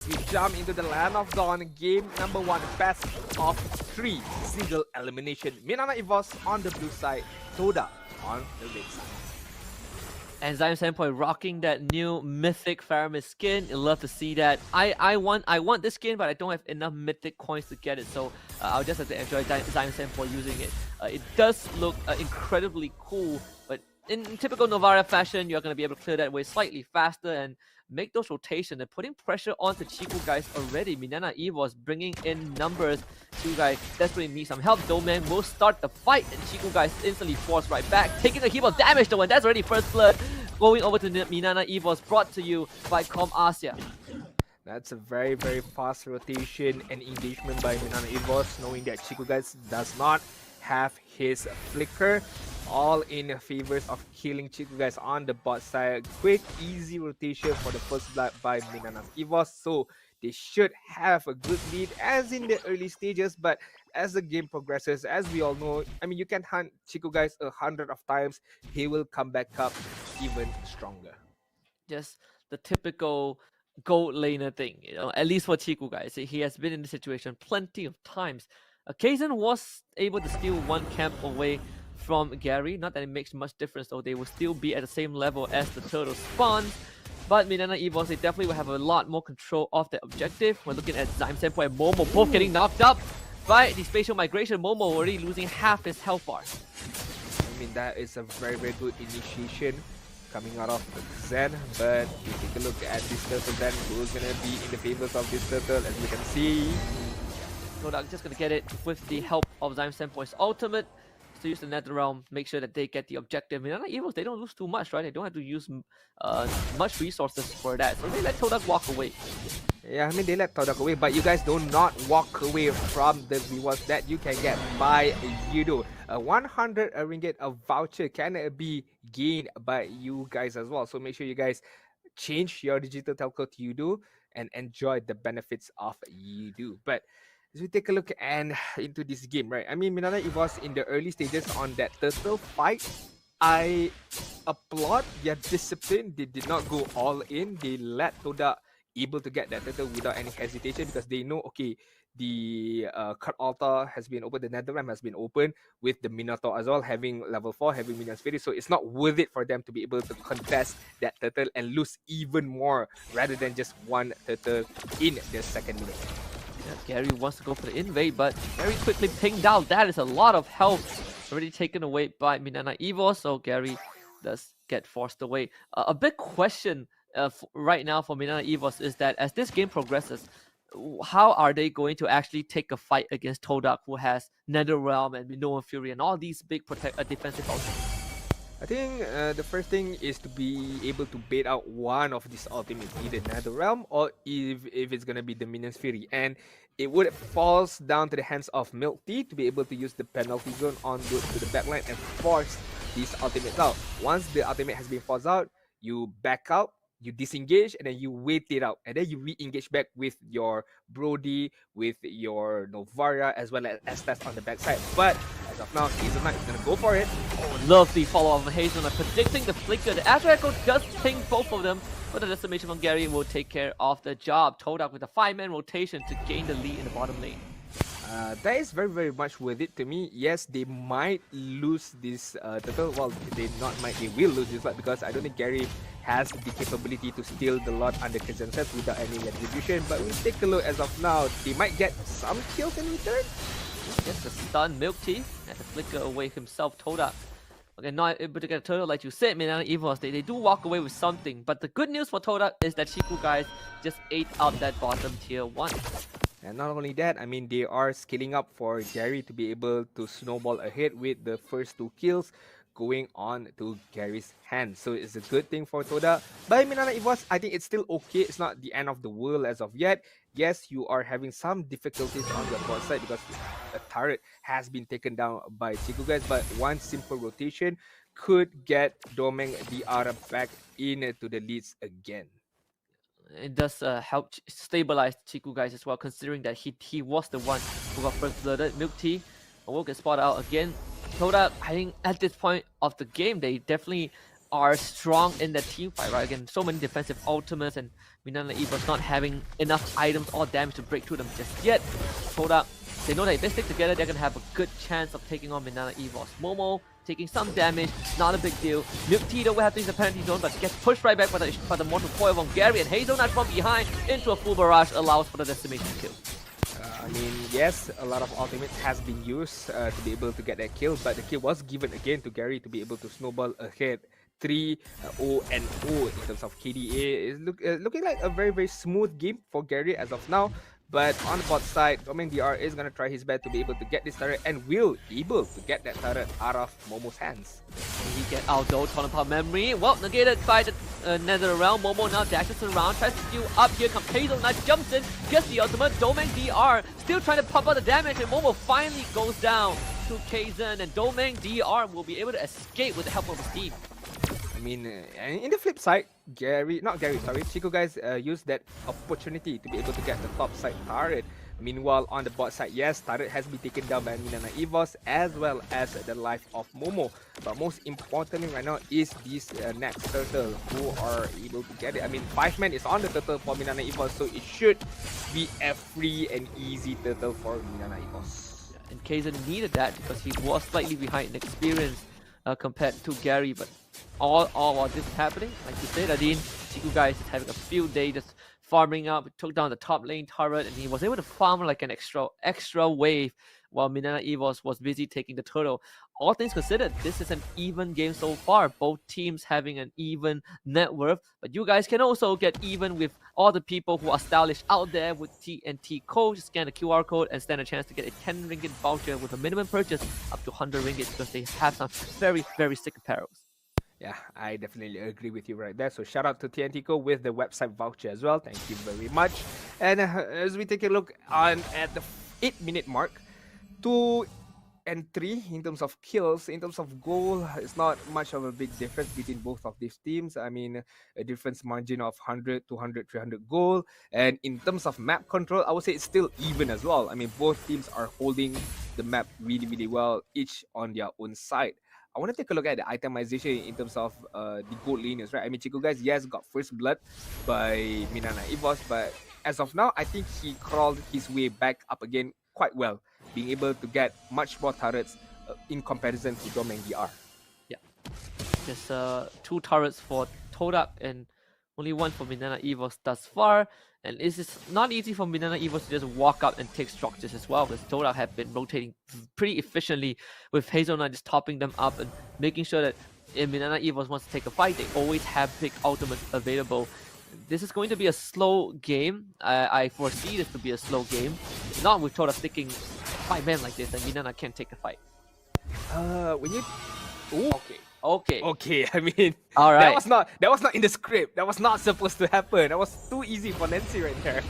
We jump into the Land of Dawn, game number 1, best of 3, single elimination. Minana EVOS on the blue side, TODAK on the red side. And Zion Sandpoint rocking that new mythic Faramir skin. I love to see that. I want this skin, but I don't have enough mythic coins to get it, so I'll just have to enjoy Zion Sandpoint using it. It does look incredibly cool, but in typical Novara fashion, you're going to be able to clear that way slightly faster and make those rotations and putting pressure onto Chiku guys already. Minana EVOS bringing in numbers. Chiku guys desperately need some help. Doman will start the fight, and Chiku guys instantly forced right back, taking a heap of damage though, and that's already first blood. Going over to Minana EVOS, brought to you by Com Asia. That's a very, very fast rotation and engagement by Minana EVOS, knowing that Chiku guys does not have his flicker. All in favors of killing Chiku guys on the bot side. Quick, easy rotation for the first blood by Minana's EVOS. So they should have a good lead as in the early stages, but as the game progresses, as we all know, I mean, you can hunt Chiku guys 100 of times, he will come back up even stronger. Just the typical gold laner thing, you know, at least for Chiku guys. He has been in this situation plenty of times. Kaizen was able to steal one camp away from Gary. Not that it makes much difference though, they will still be at the same level as the turtle spawns. But Minana EVOS, they definitely will have a lot more control of the objective. We're looking at Zyme Senpai and Momo both getting knocked up by the spatial migration. Momo already losing half his health bar. I mean, that is a very, very good initiation coming out of Zen, but if you take a look at this turtle, then who's gonna be in the favors of this turtle? As you can see, TODAK just gonna get it with the help of Zyme Senpai's ultimate. To use the Nether Realm, make sure that they get the objective. Minana EVOS, they don't lose too much, right? They don't have to use much resources for that, so they let TODAK walk away. Yeah, I mean, they let TODAK away, but you guys do not walk away from the rewards that you can get by Yudo. A 100 ringgit a voucher can be gained by you guys as well. So make sure you guys change your digital telco to Yudo and enjoy the benefits of Yudo. But as we take a look and into this game, right? I mean, Minana EVOS in the early stages on that turtle fight, I applaud their discipline. They did not go all in. They let TODAK able to get that turtle without any hesitation because they know, okay, the cut altar has been open, the nether realm has been open with the Minotaur as well, having level 4, having Minion Spirit, so it's not worth it for them to be able to contest that turtle and lose even more rather than just one turtle in the second minute. Yeah, Gary wants to go for the invade, but Gary quickly pinged out. That is a lot of health already taken away by Minana EVOS, so Gary does get forced away. A big question right now for Minana EVOS is that as this game progresses, how are they going to actually take a fight against TODAK, who has Nether Realm and Minoan Fury and all these big defensive ultimates? I think the first thing is to be able to bait out one of these ultimates, either Nether Realm or if it's gonna be the Minion Fury, and it would falls down to the hands of Milk Tea to be able to use the penalty zone on to the backline and force these ultimates out. Once the ultimate has been forced out, you back out, you disengage, and then you wait it out, and then you re-engage back with your Brody, with your Novara, as well as Estes on the backside. But as of now, Hazelnut is gonna go for it. Oh, love the follow-up of Hazelnut, predicting the flicker. The Astro Echo just ping both of them, but the decimation from Gary will take care of the job. TODAK with a 5-man rotation to gain the lead in the bottom lane. That is very, very much worth it to me. Yes, they might lose this turtle. Well, they will lose this lot because I don't think Gary has the capability to steal the lot under consensus without any retribution. But we take a look as of now. They might get some kills in return. Gets the stun, Milk Tea, and the flicker away himself, TODAK. Okay, not able to get a turtle like you said, Minana EVOS. They do walk away with something. But the good news for TODAK is that Chiku guys just ate out that bottom tier 1. And not only that, I mean, they are scaling up for Gary to be able to snowball ahead with the first 2 kills going on to Gary's hand. So it's a good thing for TODAK. But Minana EVOS, I think it's still okay. It's not the end of the world as of yet. Yes, you are having some difficulties on your bot side because the turret has been taken down by Chiku guys, but one simple rotation could get Domeng the Ara back into the leads again. It does help stabilize Chiku guys as well, considering that he was the one who got first blooded. Milk Tea will get spotted out again. TODAK, I think at this point of the game, they definitely are strong in the team fight, right? Again, so many defensive ultimates and MINANA EVOS not having enough items or damage to break through them just yet. TODAK, they know that if they stick together, they're gonna have a good chance of taking on MINANA EVOS. Momo taking some damage, not a big deal. Milk Tea though will have to use the penalty zone, but gets pushed right back by the mortal coil from Gary, and Hazelnut from behind into a full barrage allows for the decimation kill. I mean, yes, a lot of ultimates has been used to be able to get that kill, but the kill was given again to Gary to be able to snowball ahead 3-0 and 0 in terms of KDA. It's looking like a very smooth game for Gary as of now. But on the bot side, Domeng DR is going to try his best to be able to get this turret and will able to get that turret out of Momo's hands. He get out though, Tonopah memory. Well, negated by the Nether Realm. Momo now dashes around, tries to steal up. Here comes Hazelnut, jumps in, gets the ultimate. Domeng DR still trying to pump out the damage, and Momo finally goes down to Kaizen, and Domeng DR will be able to escape with the help of his team. I mean, in the flip side, Chico guys used that opportunity to be able to get the top side turret. Meanwhile, on the bot side, yes, turret has been taken down by MINANA EVOS as well as the life of Momo. But most importantly right now is this next turtle who are able to get it. I mean, 5-man is on the turtle for MINANA EVOS, so it should be a free and easy turtle for MINANA EVOS. Yeah, and Kaizen needed that because he was slightly behind in experience compared to Gary, but all while this is happening, like you said, Adin, Chiku guys is having a field day just farming up, took down the top lane turret, and he was able to farm like an extra wave while MINANA EVOS was busy taking the turtle. All things considered, this is an even game so far. Both teams having an even net worth, but you guys can also get even with all the people who are stylish out there with TNT code. Just scan the QR code and stand a chance to get a 10 ringgit voucher with a minimum purchase up to 100 ringgit because they have some very sick apparels. Yeah, I definitely agree with you right there. So shout out to TNT Co with the website voucher as well. Thank you very much. And as we take a look on at the 8-minute mark, 2 and 3 in terms of kills, in terms of goal, it's not much of a big difference between both of these teams. I mean, a difference margin of 100, 200, 300 goal. And in terms of map control, I would say it's still even as well. I mean, both teams are holding the map really well, each on their own side. I want to take a look at the itemization in terms of the gold laners, right? I mean, Chico guys, yes, got first blood by MINANA EVOS, but as of now, I think he crawled his way back up again quite well, being able to get much more turrets in comparison to Domeng DR. Yeah, there's 2 turrets for TODAK and only 1 for MINANA EVOS thus far. And it is not easy for MINANA EVOS to just walk up and take structures as well, because TODAK have been rotating pretty efficiently with Hazelnut just topping them up and making sure that if MINANA EVOS wants to take a fight, they always have big ultimates available. This is going to be a slow game. I foresee this to be a slow game. Not with TODAK sticking 5-man like this, and MINANA can't take a fight. When you... Ooh. Okay, I mean, all right. That was not in the script. That was not supposed to happen. That was too easy for Nancy right there.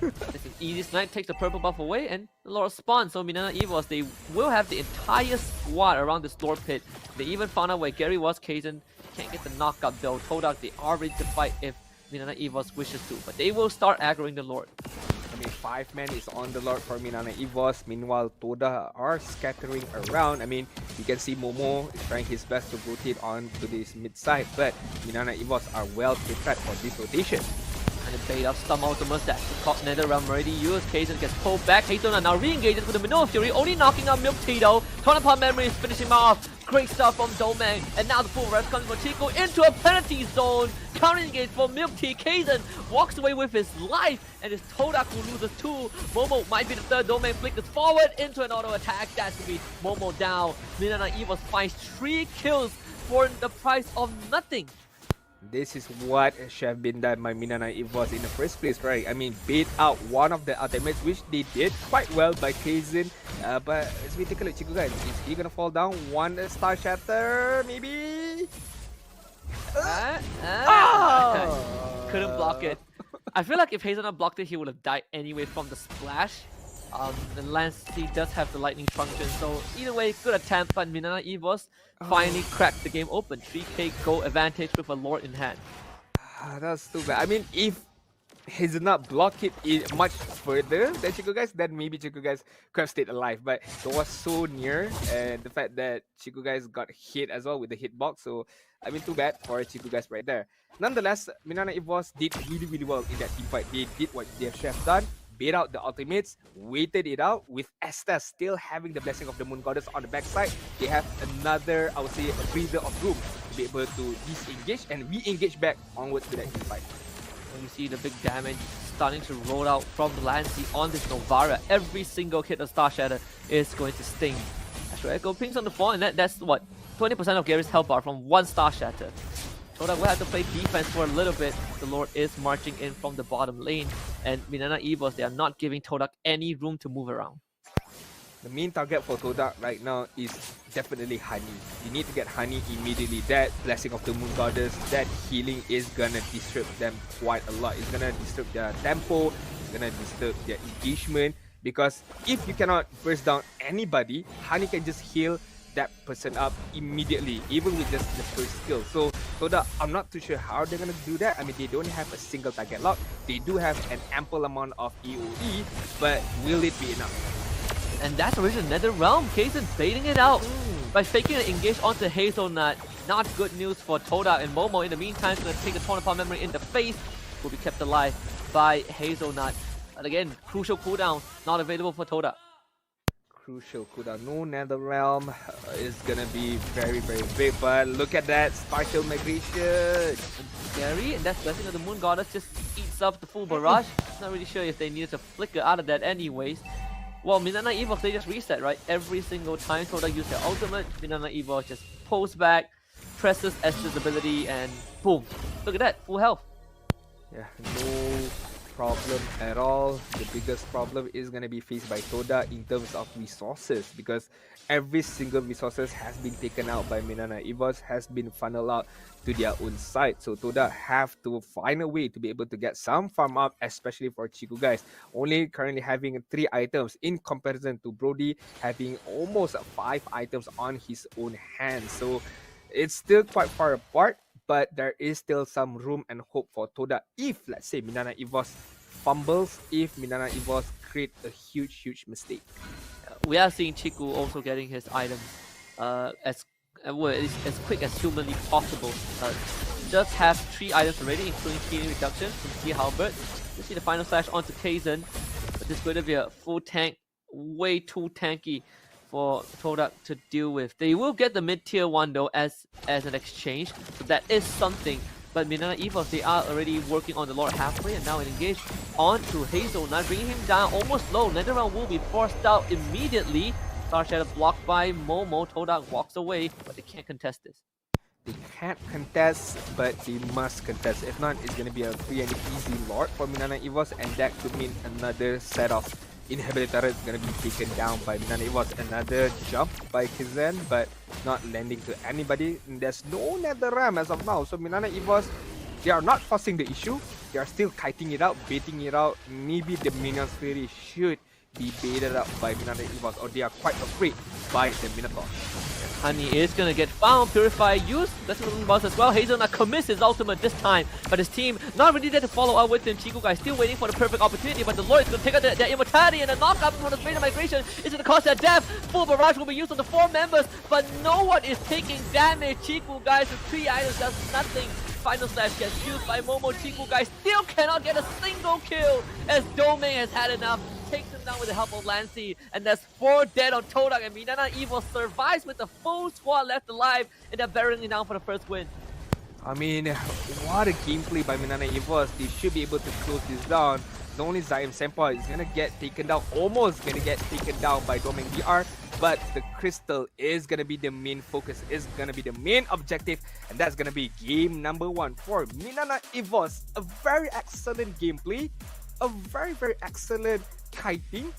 This is easy. Snipe takes the purple buff away and the Lord spawns. So MINANA EVOS, they will have the entire squad around this Lord pit. They even found out where Gary was. Kaizen can't get the knockup though. TODAK, they are ready to fight if MINANA EVOS wishes to, but they will start aggroing the Lord. I mean, 5-man is on the Lord for MINANA EVOS. Meanwhile, TODAK are scattering around. I mean, you can see Momo is trying his best to rotate on to this mid side, but MINANA EVOS are well prepared for this rotation. And the bait of some ultimates that the top Nether Realm already used. Kaizen gets pulled back. Hazelnut now re-engages with the Minotaur Fury, only knocking out Milk Tea though. Tonopah memory is finishing him off. Great stuff from Domeng. And now the full rest comes from Chico into a penalty zone. Counter engage for Milk Tea. Kaizen walks away with his life. And it's TODAK who loses 2. Momo might be the third. Domeng flickers forward into an auto attack. That's to be Momo down. MINANA EVOS finds 3 kills for the price of nothing. This is what should have been done by MINANA EVOS in the first place, right? I mean, bait out one of the ultimates, which they did quite well by Kaizen. But as we take a look, Chico guys, is he gonna fall down? 1 star shatter, maybe? Couldn't block it. I feel like if Hazelnut blocked it, he would have died anyway from the splash. And Lance, he does have the lightning function, so either way, good attempt, but MINANA EVOS finally cracked the game open. 3k goal advantage with a Lord in hand. That's too bad. I mean, if Hazelnut block it much further than Chico guys, then maybe Chico guys could have stayed alive. But it was so near, and the fact that Chico guys got hit as well with the hitbox. So I mean, too bad for Chico guys right there. Nonetheless, MINANA EVOS did really well in that team fight. They did what they should have done. Bait out the ultimates, waited it out with Estes still having the blessing of the Moon Goddess on the backside. They have another, I would say, a breather of room to be able to disengage and re-engage back onwards to that team fight. And you see the big damage starting to roll out from the Lancy on this Novara. Every single hit of Star Shatter is going to sting. Astral Echo pings on the floor, and that's what? 20% of Gary's health bar from one Star Shatter. TODAK will have to play defense for a little bit. The Lord is marching in from the bottom lane, and MINANA EVOS, they are not giving TODAK any room to move around. The main target for TODAK right now is definitely Honey. You need to get Honey immediately. That Blessing of the Moon Goddess, that healing is gonna disturb them quite a lot. It's gonna disturb their tempo, it's gonna disturb their engagement, because if you cannot burst down anybody, Honey can just heal that person up immediately, even with just the first skill. So TODAK, I'm not too sure how they're gonna do that. I mean, they don't have a single target lock. They do have an ample amount of AoE, but will it be enough? And that's the reason Nether Realm, Kaizen baiting it out by faking an engage onto Hazelnut. Not good news for TODAK, and Momo in the meantime is going to take a Torn Apart Memory in the face. Will be kept alive by Hazelnut. And again, crucial cooldown not available for TODAK. Crucial cooldown. No Nether Realm is gonna be very big, but look at that Spatial Migration. Gary, and that's Blessing of the Moon Goddess just eats up the full barrage. Not really sure if they needed to flicker out of that anyways. Well, MINANA EVOS, they just reset, right? Every single time TODAK use their ultimate, MINANA EVOS just pulls back, presses Esther's ability, and boom. Look at that, full health. Yeah, no problem at all. The biggest problem is going to be faced by TODAK in terms of resources, because every single resources has been taken out by MINANA EVOS, has been funneled out to their own side. So TODAK have to find a way to be able to get some farm up, especially for Chiku guys. Only currently having 3 items in comparison to Brody having almost 5 items on his own hands. So it's still quite far apart, but there is still some room and hope for TODAK if, let's say, MINANA EVOS fumbles, if MINANA EVOS create a huge mistake. We are seeing Chiku also getting his items as quick as humanly possible. Just have 3 items already, including healing reduction from T Halberd. You see the final slash onto Kaizen, but this is going to be a full tank, way too tanky for TODAK to deal with. They will get the mid-tier one though as an exchange, so that is something. But MINANA EVOS, they are already working on the Lord halfway, and now an engage onto Hazelnut, bringing him down almost low. NetherRealm will be forced out immediately. Star Shadow blocked by Momo. TODAK walks away, but they can't contest this. They can't contest, but they must contest. If not, it's going to be a free and easy Lord for MINANA EVOS, and that could mean another set of inhibitor turrets going to be taken down by MINANA EVOS. Another jump by Kaizen, but not landing to anybody. And there's no Nether Realm as of now. So MINANA EVOS, they are not forcing the issue. They are still kiting it out, baiting it out. Maybe the Minion Fury should be baited out by MINANA EVOS, or they are quite afraid by the Minotaur. Honey is gonna get found, Purify used, that's the boss as well. Hazelnut commits his ultimate this time, but his team not really there to follow up with him. Chiku guy still waiting for the perfect opportunity, but the Lord is gonna take out their immortality, and the knockup from the Spade of Migration is gonna cause their death. Full barrage will be used on the 4 members, but no one is taking damage. Chiku guys with 3 items does nothing. Final slash gets used by Momo. Chiku guy still cannot get a single kill as Domain has had enough. Takes him down with the help of Lancy, and that's 4 dead on TODAK, and MINANA EVOS survives with the full squad left alive, and they're barreling down for the first win. I mean, what a gameplay by MINANA EVOS. They should be able to close this down. Not only Zion Senpai is gonna get taken down, almost gonna get taken down by Domain VR, but the crystal is gonna be the main focus, is gonna be the main objective, and that's gonna be game number 1 for MINANA EVOS. A very excellent gameplay, a very excellent kiting,